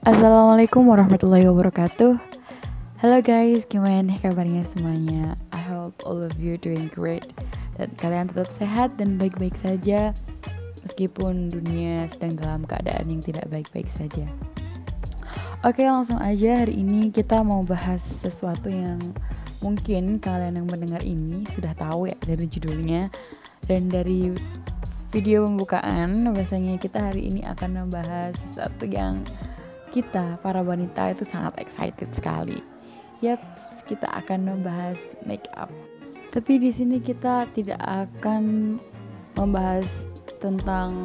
Assalamualaikum warahmatullahi wabarakatuh. Halo guys, gimana nih kabarnya semuanya? I hope all of you doing great dan kalian tetap sehat dan baik-baik saja meskipun dunia sedang dalam keadaan yang tidak baik-baik saja. Oke, langsung aja hari ini kita mau bahas sesuatu yang mungkin kalian yang mendengar ini sudah tahu ya dari judulnya dan dari video pembukaan. Biasanya kita hari ini akan membahas sesuatu yang kita para wanita itu sangat excited sekali. Yap, kita akan membahas make up. Tapi di sini kita tidak akan membahas tentang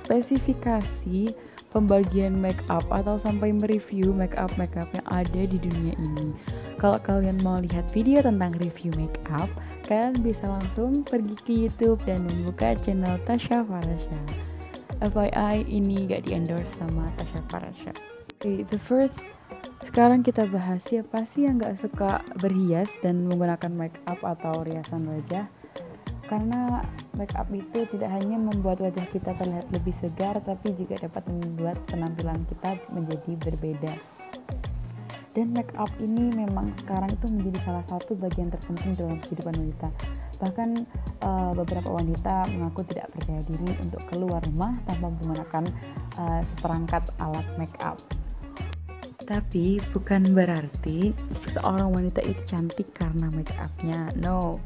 spesifikasi pembagian make up atau sampai mereview make up yang ada di dunia ini. Kalau kalian mau lihat video tentang review make up, kalian bisa langsung pergi ke YouTube dan membuka channel Tasya Farasha. FYI, ini gak di-endorse sama Tasya Farasha. Okay, sekarang kita bahas siapa sih yang gak suka berhias dan menggunakan make up atau riasan wajah. Karena make up itu tidak hanya membuat wajah kita terlihat lebih segar, tapi juga dapat membuat penampilan kita menjadi berbeda. Dan make up ini memang sekarang itu menjadi salah satu bagian terpenting dalam kehidupan wanita. Bahkan beberapa wanita mengaku tidak percaya diri untuk keluar rumah tanpa menggunakan seperangkat alat make up. Tapi bukan berarti seorang wanita itu cantik karena make up-nya. No,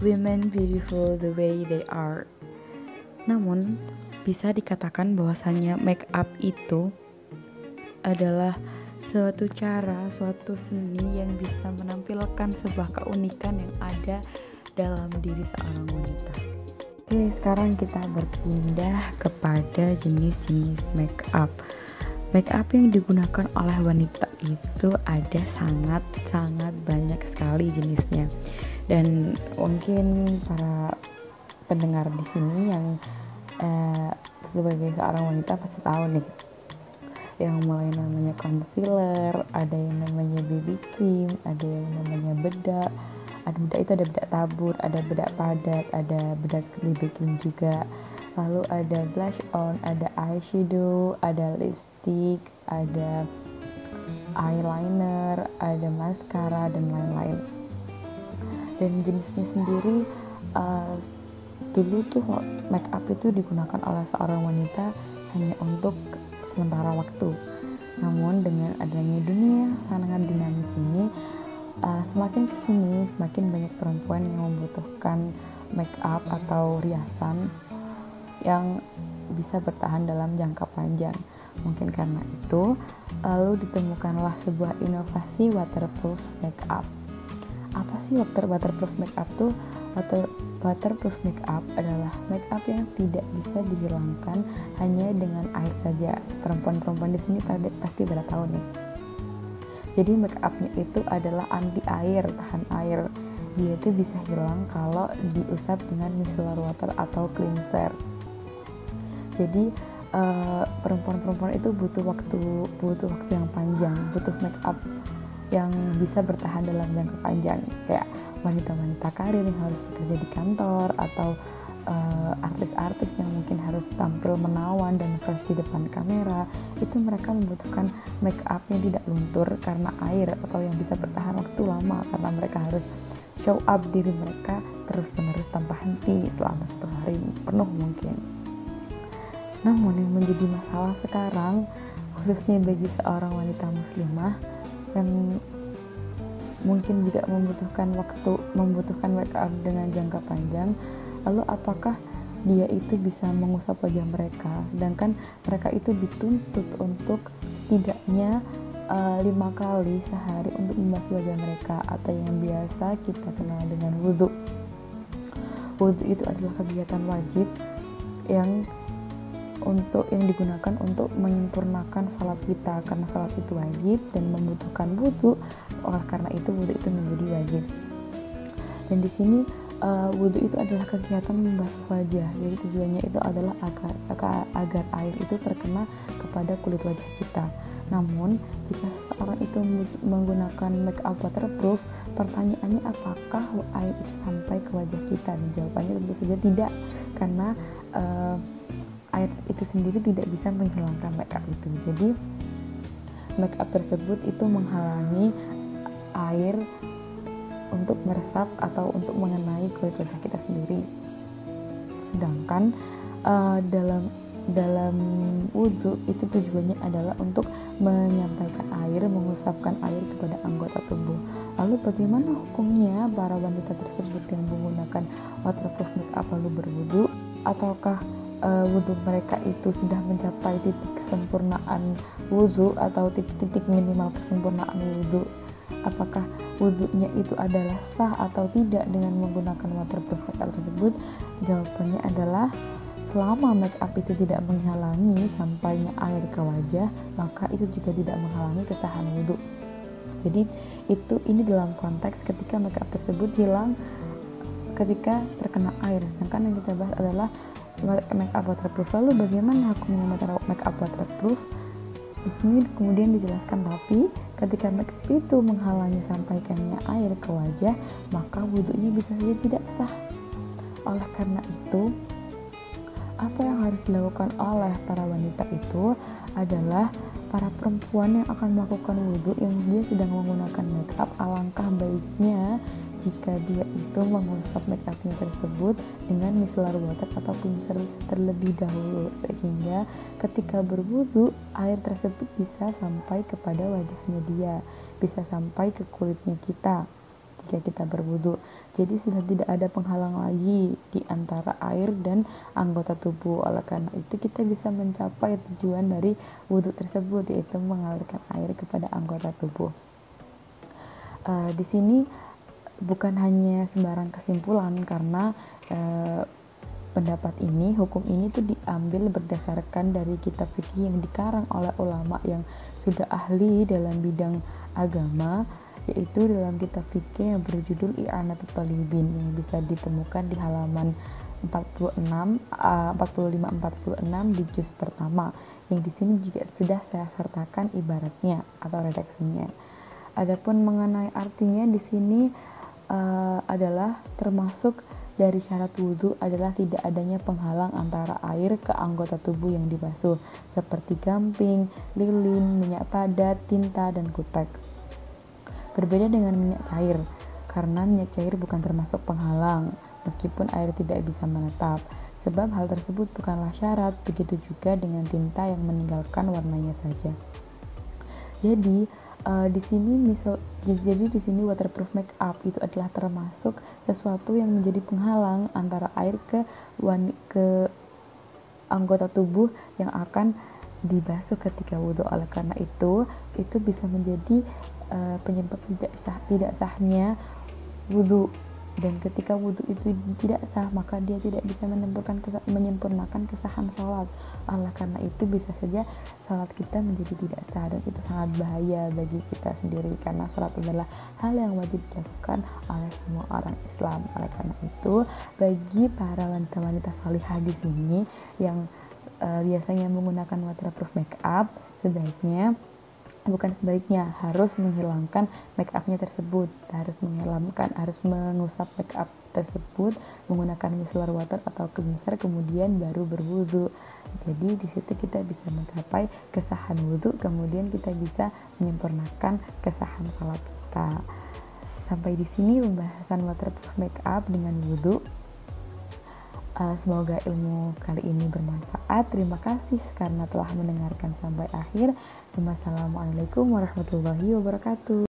women beautiful the way they are. Namun bisa dikatakan bahwasannya make up itu adalah suatu cara, suatu seni yang bisa menampilkan sebuah keunikan yang ada dalam diri seorang wanita. Oke, sekarang kita berpindah kepada jenis-jenis make up. Make up yang digunakan oleh wanita itu ada sangat banyak sekali jenisnya. Dan mungkin para pendengar di sini yang sebagai seorang wanita pasti tahu nih. Yang mulai namanya concealer, ada yang namanya BB cream, ada yang namanya bedak. Ada bedak itu ada bedak tabur, ada bedak padat, ada bedak BB cream juga. Lalu ada blush on, ada eyeshadow, ada lipstick, ada eyeliner, ada mascara dan lain-lain. Dan jenisnya sendiri dulu tuh make up itu digunakan oleh seorang wanita hanya untuk sementara waktu. Namun dengan adanya dunia sangat dinamis ini, semakin kesini semakin banyak perempuan yang membutuhkan make up atau riasan yang bisa bertahan dalam jangka panjang. Mungkin karena itu lalu ditemukanlah sebuah inovasi waterproof make up. Apa sih waterproof make up tuh? Waterproof make up adalah make up yang tidak bisa dihilangkan hanya dengan air saja. Perempuan-perempuan di sini pasti pada tahu nih. Jadi make upnya itu adalah anti air, tahan air. Dia itu bisa hilang kalau diusap dengan micellar water atau cleanser. Jadi perempuan-perempuan itu butuh waktu yang panjang, butuh make up yang bisa bertahan dalam jangka panjang. Kayak wanita-wanita karir yang harus bekerja di kantor, atau artis-artis yang mungkin harus tampil menawan dan fresh di depan kamera. Itu mereka membutuhkan make up yang tidak luntur karena air, atau yang bisa bertahan waktu lama karena mereka harus show up diri mereka terus-menerus tanpa henti selama 1 hari penuh mungkin. Namun yang menjadi masalah sekarang, khususnya bagi seorang wanita muslimah yang mungkin juga membutuhkan make up dengan jangka panjang, lalu apakah dia itu bisa mengusap wajah mereka, sedangkan mereka itu dituntut untuk setidaknya 5 kali sehari untuk membasuh wajah mereka, atau yang biasa kita kenal dengan wudhu. Wudhu itu adalah kegiatan wajib yang digunakan untuk menyempurnakan salat kita, karena salat itu wajib dan membutuhkan wudhu. Oleh karena itu wudhu itu menjadi wajib. Dan di sini wudhu itu adalah kegiatan membasuh wajah. Jadi tujuannya itu adalah agar air itu terkena kepada kulit wajah kita. Namun jika seorang itu menggunakan make up waterproof, pertanyaannya apakah air itu sampai ke wajah kita? Dan jawabannya tentu saja tidak, karena air itu sendiri tidak bisa menghilangkan make up itu. Jadi make up tersebut itu menghalangi air untuk meresap atau untuk mengenai kulit wajah kita sendiri. Sedangkan dalam wudhu itu tujuannya adalah untuk menyampaikan air, mengusapkan air kepada anggota tubuh. Lalu bagaimana hukumnya para wanita tersebut yang menggunakan waterproof makeup lalu berwudhu? Ataukah wudhu mereka itu sudah mencapai titik kesempurnaan wudhu atau titik minimal kesempurnaan wudhu? Apakah wudhunya itu adalah sah atau tidak dengan menggunakan waterproof makeup tersebut? Jawabannya adalah selama makeup itu tidak menghalangi sampainya air ke wajah, maka itu juga tidak menghalangi kesahan wudhu. Jadi ini dalam konteks ketika makeup tersebut hilang ketika terkena air. Sedangkan yang kita bahas adalah makeup waterproof. Lalu bagaimana hukumnya makeup waterproof? Di sini kemudian dijelaskan, tapi ketika makeup itu menghalangi sampaikannya air ke wajah, maka wudhunya bisa saja tidak sah. Oleh karena itu, apa yang harus dilakukan oleh para wanita itu adalah para perempuan yang akan melakukan wudhu yang dia sedang menggunakan makeup, alangkah baiknya jika dia itu mengusap makeupnya tersebut dengan micellar water atau cleanser terlebih dahulu, sehingga ketika berwudhu air tersebut bisa sampai kepada wajahnya dia, bisa sampai ke kulitnya kita jika kita berwudhu. Jadi sudah tidak ada penghalang lagi di antara air dan anggota tubuh. Oleh karena itu kita bisa mencapai tujuan dari wudhu tersebut, yaitu mengalirkan air kepada anggota tubuh. Di sini bukan hanya sembarang kesimpulan, karena pendapat ini, hukum ini tuh diambil berdasarkan dari kitab fikih yang dikarang oleh ulama yang sudah ahli dalam bidang agama, yaitu dalam kitab fikih yang berjudul I'anatul Talibin yang bisa ditemukan di halaman 45-46 di juz pertama, yang di sini juga sudah saya sertakan ibaratnya atau redaksinya. Adapun mengenai artinya di sini adalah termasuk dari syarat wudhu adalah tidak adanya penghalang antara air ke anggota tubuh yang dibasuh seperti gamping, lilin, minyak padat, tinta, dan kutek. Berbeda dengan minyak cair, karena minyak cair bukan termasuk penghalang meskipun air tidak bisa menetap, sebab hal tersebut bukanlah syarat. Begitu juga dengan tinta yang meninggalkan warnanya saja. Jadi di sini waterproof makeup itu adalah termasuk sesuatu yang menjadi penghalang antara air ke anggota tubuh yang akan dibasuh ketika wudhu. Oleh karena itu bisa menjadi penyebab tidak sahnya wudhu. Dan ketika wudhu itu tidak sah, maka dia tidak bisa menyempurnakan kesahan sholat. Oleh karena itu bisa saja sholat kita menjadi tidak sah, dan itu sangat bahaya bagi kita sendiri, karena sholat adalah hal yang wajib dilakukan oleh semua orang Islam. Oleh karena itu, bagi para wanita-wanita salihah di sini yang biasanya menggunakan waterproof makeup, harus menghilangkan makeupnya tersebut, harus mengusap makeup tersebut menggunakan micellar water atau cleanser, kemudian baru berwudu. Jadi di situ kita bisa mencapai kesahan wudu, kemudian kita bisa menyempurnakan kesahan salat kita. Sampai di sini pembahasan waterproof makeup dengan wudu. Semoga ilmu kali ini bermanfaat. Terima kasih karena telah mendengarkan sampai akhir. Wassalamualaikum warahmatullahi wabarakatuh.